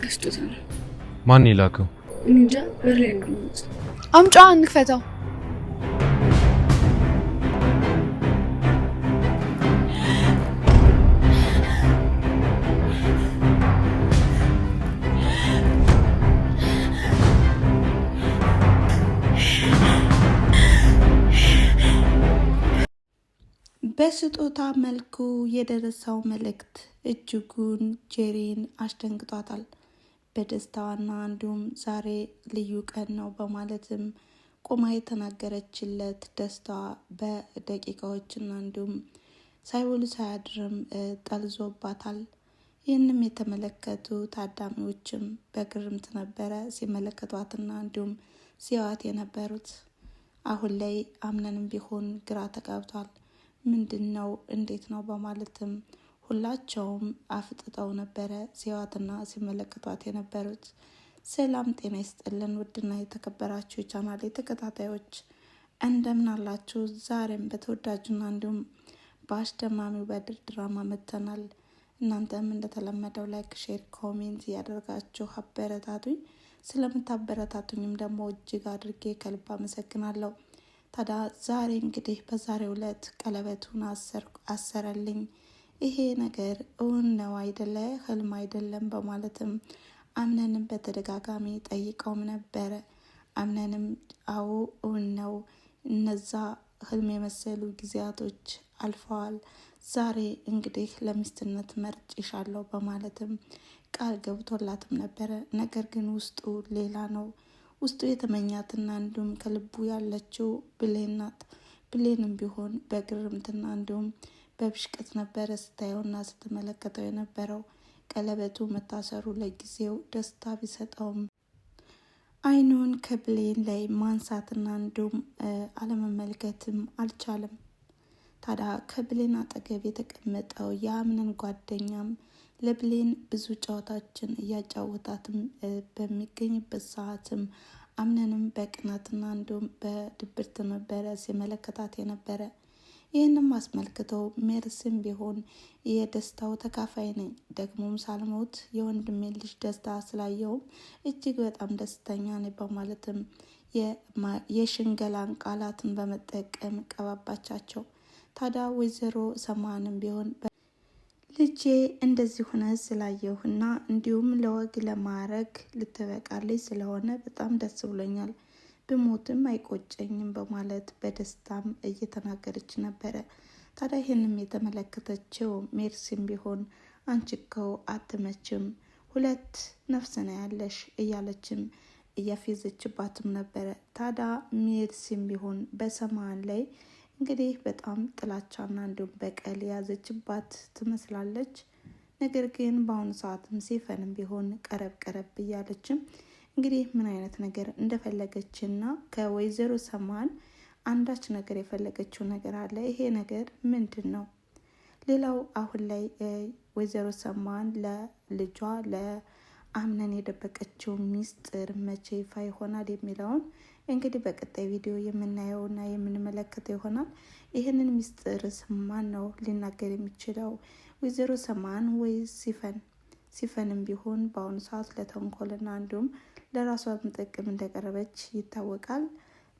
ስጦታ ነው። ማን ይላከው? እንጃ በሬ ነው። አምጫ እንክፈተው። በስጦታ መልኩ የደረሰው መልእክት እጅጉን ጄሪን አስደንግጧታል። በደስታዋና እንዲሁም ዛሬ ልዩ ቀን ነው በማለትም ቆማ የተናገረችለት ደስታዋ በደቂቃዎችና እንዲሁም ሳይውል ሳያድርም ጠልዞባታል። ይህንም የተመለከቱ ታዳሚዎችም በግርምት ነበረ ሲመለከቷትና እንዲሁም ሲያዋት የነበሩት። አሁን ላይ አምነንም ቢሆን ግራ ተጋብቷል። ምንድን ነው እንዴት ነው በማለትም ሁላቸውም አፍጥጠው ነበረ ሲያዋትና ሲመለከቷት የነበሩት። ሰላም ጤና ይስጥልን ውድና የተከበራችሁ ቻናል ተከታታዮች እንደምን አላችሁ? ዛሬም በተወዳጁና እንዲሁም በአስደማሚው በድር ድራማ መጥተናል። እናንተም እንደተለመደው ላይክ፣ ሼር፣ ኮሜንት እያደረጋችሁ አበረታቱኝ። ስለምታበረታቱኝም ደግሞ እጅግ አድርጌ ከልብ አመሰግናለሁ። ታዲያ ዛሬ እንግዲህ በዛሬው ዕለት ቀለበቱን አሰረልኝ። ይሄ ነገር እውን ነው አይደለ? ህልም አይደለም በማለትም አምነንም በተደጋጋሚ ጠይቀውም ነበረ። አምነንም አዎ እውን ነው፣ እነዛ ህልም የመሰሉ ጊዜያቶች አልፈዋል። ዛሬ እንግዲህ ለሚስትነት መርጬሻለሁ በማለትም ቃል ገብቶላትም ነበረ። ነገር ግን ውስጡ ሌላ ነው። ውስጡ የተመኛትና እንዲሁም ከልቡ ያለችው ብሌን ናት። ብሌንም ቢሆን በግርምትና እንዲሁም በብሽቀት ነበረ ስታየውና ስትመለከተው የነበረው። ቀለበቱ መታሰሩ ለጊዜው ደስታ ቢሰጠውም አይኑን ከብሌን ላይ ማንሳትና እንዲሁም አለመመልከትም አልቻለም። ታዲያ ከብሌን አጠገብ የተቀመጠው የአምነን ጓደኛም ለብሌን ብዙ ጨዋታችን እያጫወታትም በሚገኝበት ሰዓትም አምነንም በቅናትና እንዲሁም በድብርት ነበረ ሲመለከታት የነበረ። ይህንም አስመልክተው ሜርስም ቢሆን የደስታው ተካፋይ ነኝ፣ ደግሞም ሳልሞት የወንድሜን ልጅ ደስታ ስላየውም እጅግ በጣም ደስተኛ ነኝ በማለትም የሽንገላን ቃላትን በመጠቀም ቀባባቻቸው። ታዲያ ወይዘሮ ሰማንም ቢሆን ልጄ እንደዚህ ሆነ ስላየሁና እንዲሁም ለወግ ለማዕረግ ልትበቃልኝ ስለሆነ በጣም ደስ ብሎኛል፣ ብሞትም አይቆጨኝም በማለት በደስታም እየተናገረች ነበረ። ታዲያ ይህንም የተመለከተችው ሜርሲም ቢሆን አንቺ እኮ አትመችም፣ ሁለት ነፍስ ነው ያለሽ እያለችም እያፌዘችባትም ነበረ። ታዲያ ሜርሲም ቢሆን በሰማን ላይ እንግዲህ በጣም ጥላቻና እንዲሁም በቀል የያዘችባት ትመስላለች። ነገር ግን በአሁኑ ሰዓትም ሲፈንም ቢሆን ቀረብ እያለችም እንግዲህ ምን አይነት ነገር እንደፈለገችና ከወይዘሮ ሰማን አንዳች ነገር የፈለገችው ነገር አለ። ይሄ ነገር ምንድን ነው? ሌላው አሁን ላይ ወይዘሮ ሰማን ለልጇ ለአምነን የደበቀችው ሚስጥር መቼ ይፋ ይሆናል የሚለውን እንግዲህ በቀጣይ ቪዲዮ የምናየውና የምንመለከተው ይሆናል። ይህንን ሚስጥር ማን ነው ሊናገር የሚችለው? ወይዘሮ ሰማን ወይስ ሲፈን? ሲፈንም ቢሆን በአሁኑ ሰዓት ለተንኮልና እንዲሁም ለራሷ ጥቅም እንደቀረበች ይታወቃል።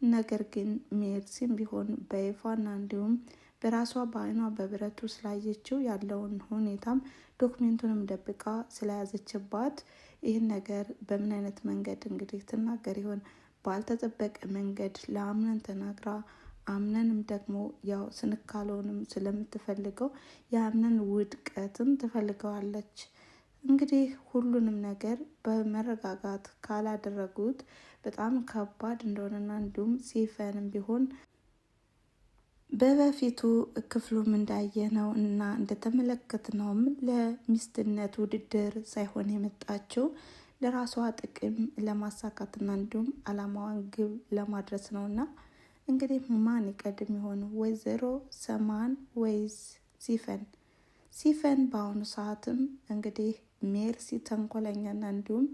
ነገር ግን ሜርሲም ቢሆን በይፋና እንዲሁም በራሷ በአይኗ በብረቱ ስላየችው ያለውን ሁኔታም ዶክሜንቱንም ደብቃ ስለያዘችባት ይህን ነገር በምን አይነት መንገድ እንግዲህ ትናገር ይሆን? ባልተጠበቀ መንገድ ለአምነን ተናግራ አምነንም ደግሞ ያው ስንካለውንም ስለምትፈልገው የአምነን ውድቀትም ትፈልገዋለች። እንግዲህ ሁሉንም ነገር በመረጋጋት ካላደረጉት በጣም ከባድ እንደሆነና እንዲሁም ሲፈንም ቢሆን በበፊቱ ክፍሉም እንዳየነው እና እንደተመለከትነውም ለሚስትነት ውድድር ሳይሆን የመጣችው ለራሷ ጥቅም ለማሳካትና እንዲሁም አላማዋን ግብ ለማድረስ ነውና እንግዲህ ማን ይቀድም ይሆን? ወይዘሮ ሰማን ወይስ ሲፈን? ሲፈን በአሁኑ ሰዓትም እንግዲህ ሜርሲ ተንኮለኛና እንዲሁም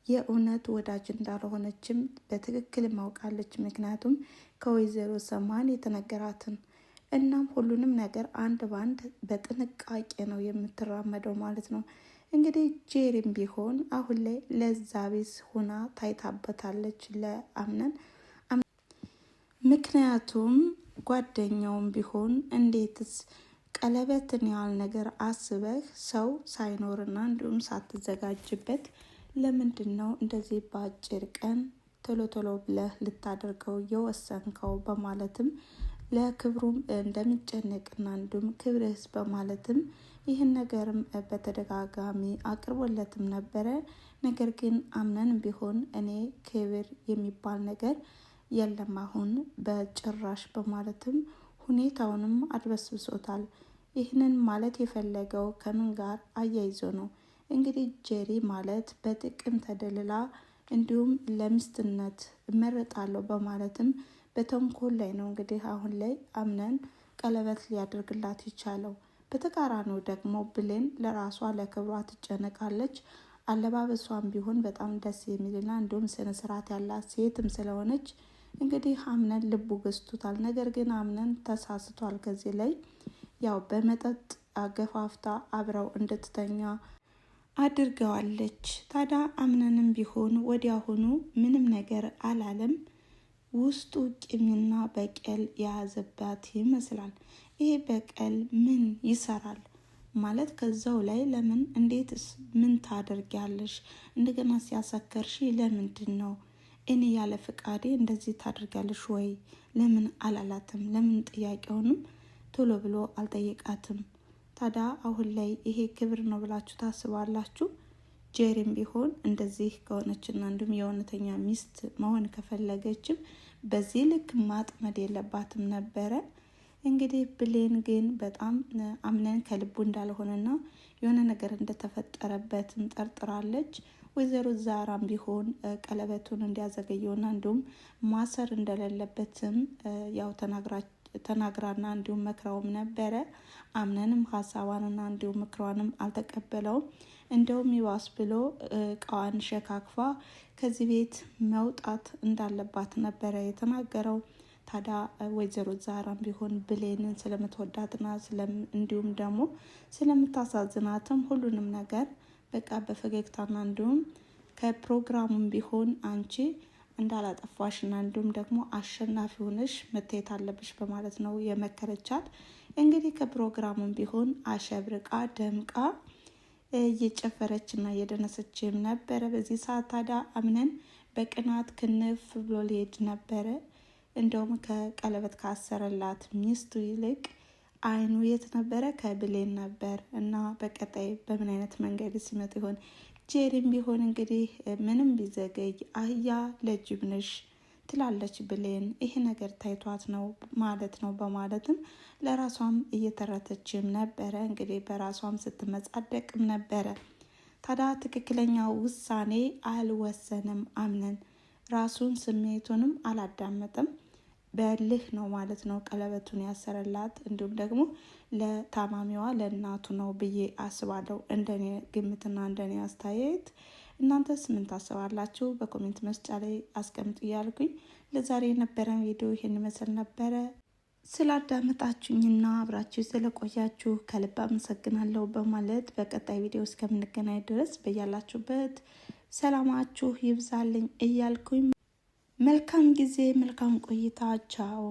የእውነት ወዳጅ እንዳልሆነችም በትክክል ማውቃለች። ምክንያቱም ከወይዘሮ ሰማን የተነገራትን። እናም ሁሉንም ነገር አንድ ባንድ በጥንቃቄ ነው የምትራመደው ማለት ነው። እንግዲህ ጄሪም ቢሆን አሁን ላይ ለዛ ቢስ ሆና ታይታበታለች ለአምነን። ምክንያቱም ጓደኛውም ቢሆን እንዴትስ ቀለበትን ያህል ነገር አስበህ ሰው ሳይኖርና እንዲሁም ሳትዘጋጅበት ለምንድን ነው እንደዚህ በአጭር ቀን ቶሎ ቶሎ ብለህ ልታደርገው የወሰንከው? በማለትም ለክብሩም እንደሚጨነቅና እንዲሁም ክብርህስ በማለትም ይህን ነገርም በተደጋጋሚ አቅርቦለትም ነበረ። ነገር ግን አምነንም ቢሆን እኔ ክብር የሚባል ነገር የለም አሁን በጭራሽ በማለትም ሁኔታውንም አድበስብሶታል። ይህንን ማለት የፈለገው ከምን ጋር አያይዞ ነው? እንግዲህ ጄሪ ማለት በጥቅም ተደልላ እንዲሁም ለሚስትነት እመረጣለሁ በማለትም በተንኮል ላይ ነው እንግዲህ አሁን ላይ አምነን ቀለበት ሊያደርግላት ይቻለው። በተቃራኒው ደግሞ ብሌን ለራሷ ለክብሯ ትጨነቃለች። አለባበሷም ቢሆን በጣም ደስ የሚልና እንዲሁም ስነስርዓት ያላት ሴትም ስለሆነች እንግዲህ አምነን ልቡ ገዝቶታል። ነገር ግን አምነን ተሳስቷል። ከዚህ ላይ ያው በመጠጥ አገፋፍታ አብረው እንድትተኛ አድርገዋለች። ታዲያ አምነንም ቢሆን ወዲያውኑ ምንም ነገር አላለም። ውስጡ ቂምና በቀል የያዘባት ይመስላል። ይሄ በቀል ምን ይሰራል ማለት ከዛው ላይ ለምን እንዴትስ ምን ታደርጊያለሽ? እንደገና ሲያሰከርሽ ለምንድን ነው እኔ ያለ ፍቃዴ እንደዚህ ታደርጊያለሽ ወይ? ለምን አላላትም? ለምን ጥያቄውንም ቶሎ ብሎ አልጠየቃትም? ታዲያ አሁን ላይ ይሄ ክብር ነው ብላችሁ ታስባላችሁ? ጄሪም ቢሆን እንደዚህ ከሆነችና እንዲሁም የእውነተኛ ሚስት መሆን ከፈለገችም በዚህ ልክ ማጥመድ የለባትም ነበረ። እንግዲህ ብሌን ግን በጣም አምነን ከልቡ እንዳልሆነና የሆነ ነገር እንደተፈጠረበትም ጠርጥራለች። ወይዘሮ ዛራም ቢሆን ቀለበቱን እንዲያዘገየውና እንዲሁም ማሰር እንደሌለበትም ያው ተናግራና እንዲሁም መክረውም ነበረ። አምነንም ሀሳቧንና እንዲሁም ምክሯንም አልተቀበለውም። እንደውም ይባስ ብሎ እቃዋን ሸካክፋ ከዚህ ቤት መውጣት እንዳለባት ነበረ የተናገረው። ታዲያ ወይዘሮ ዛራም ቢሆን ብሌንን ስለምትወዳትና እንዲሁም ደግሞ ስለምታሳዝናትም ሁሉንም ነገር በቃ በፈገግታና እንዲሁም ከፕሮግራሙም ቢሆን አንቺ እንዳላጠፋሽና እንዲሁም ደግሞ አሸናፊ ሆነሽ መታየት አለብሽ በማለት ነው የመከረቻት። እንግዲህ ከፕሮግራሙም ቢሆን አሸብርቃ ደምቃ እየጨፈረችና እየደነሰችም ነበረ። በዚህ ሰዓት ታዲያ አምነን በቅናት ክንፍ ብሎ ሊሄድ ነበረ። እንደውም ከቀለበት ካሰረላት ሚስቱ ይልቅ አይኑ የት ነበረ? ከብሌን ነበር። እና በቀጣይ በምን አይነት መንገድ ሲመጥ ይሆን? ጄሪም ቢሆን እንግዲህ ምንም ቢዘገይ አህያ ለጅብ ነሽ ትላለች ብሌን። ይሄ ነገር ታይቷት ነው ማለት ነው በማለትም ለራሷም እየተረተችም ነበረ። እንግዲህ በራሷም ስትመጻደቅም ነበረ። ታዲያ ትክክለኛ ውሳኔ አልወሰንም። አምነን ራሱን ስሜቱንም አላዳመጠም። በልህ ነው ማለት ነው ቀለበቱን ያሰረላት። እንዲሁም ደግሞ ለታማሚዋ ለእናቱ ነው ብዬ አስባለሁ፣ እንደኔ ግምትና እንደኔ አስተያየት። እናንተስ ምን ታስባላችሁ? በኮሜንት መስጫ ላይ አስቀምጡ እያልኩኝ ለዛሬ የነበረን ቪዲዮ ይህን ይመስል ነበረ። ስላዳመጣችሁኝና አብራችሁ ስለቆያችሁ ከልብ አመሰግናለሁ በማለት በቀጣይ ቪዲዮ እስከምንገናኝ ድረስ በያላችሁበት ሰላማችሁ ይብዛልኝ እያልኩኝ መልካም ጊዜ መልካም ቆይታ። ቻው።